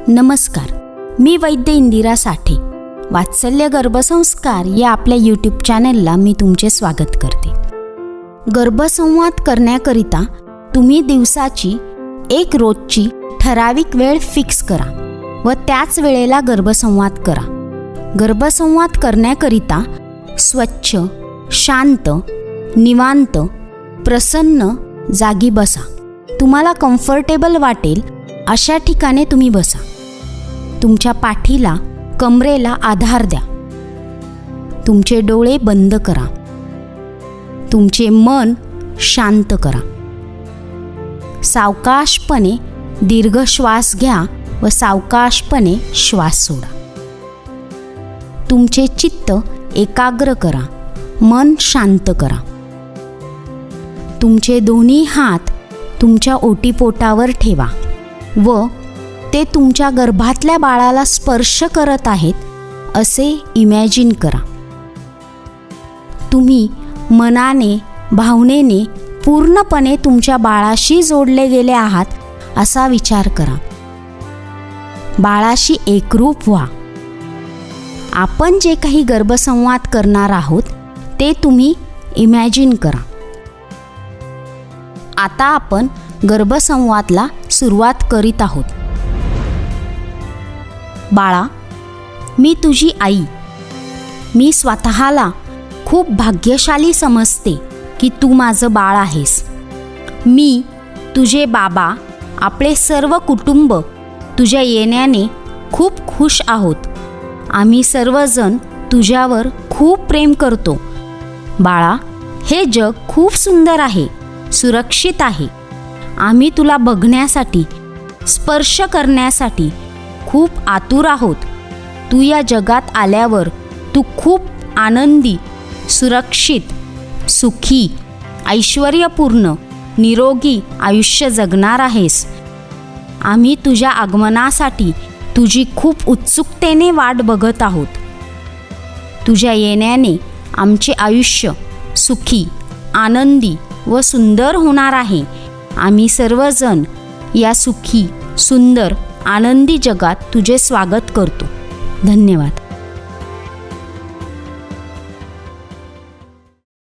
नमस्कार, मी वैद्य इंदिरा साठे. वात्सल्य गर्भसंस्कार या आपल्या यूट्यूब चॅनलला मी तुमचे स्वागत करते. गर्भसंवाद करण्याकरिता तुम्ही दिवसाची एक रोजची ठराविक वेळ फिक्स करा व त्याच वेळेला गर्भसंवाद करा. गर्भसंवाद करण्याकरिता स्वच्छ, शांत, निवांत, प्रसन्न जागी बसा. तुम्हाला कम्फर्टेबल वाटेल अशा ठिकाणी तुम्ही बसा. तुमच्या पाठीला, कमरेला आधार द्या. तुमचे डोळे बंद करा. तुमचे मन शांत करा. सावकाशपणे दीर्घ श्वास घ्या व सावकाशपणे श्वास सोडा. तुमचे चित्त एकाग्र करा. मन शांत करा. तुमचे दोन्ही हात तुमच्या ओटीपोटावर ठेवा व ते तुमच्या गर्भातल्या बाळाला स्पर्श करत आहेत असे इमॅजिन करा. तुम्ही मनाने, भावनेने पूर्णपणे तुमच्या बाळाशी जोडले गेले आहात असा विचार करा. बाळाशी एकरूप व्हा. आपण जे काही गर्भसंवाद करणार आहोत ते तुम्ही इमॅजिन करा. आता आपण गर्भसंवादला सुरुवात करीत आहोत. बाळा, मी तुझी आई. मी स्वतःला खूप भाग्यशाली समजते की तू माझं बाळ आहेस. मी, तुझे बाबा, आपले सर्व कुटुंब तुझ्या येण्याने खूप खुश आहोत. आम्ही सर्वजण तुझ्यावर खूप प्रेम करतो. बाळा, हे जग खूप सुंदर आहे, सुरक्षित आहे. आम्ही तुला बघण्यासाठी, स्पर्श करण्यासाठी खूप आतुर आहोत. तू या जगात आल्यावर तू खूप आनंदी, सुरक्षित, सुखी, ऐश्वर्यपूर्ण, निरोगी आयुष्य जगणार आहेस. आम्ही तुझ्या आगमनासाठी तुझी खूप उत्सुकतेने वाट बघत आहोत. तुझ्या येण्याने आमचे आयुष्य सुखी, आनंदी व सुंदर होणार आहे. आम्ही सर्वजण या सुखी, सुंदर, आनंदी जगात तुझे स्वागत करतो. धन्यवाद.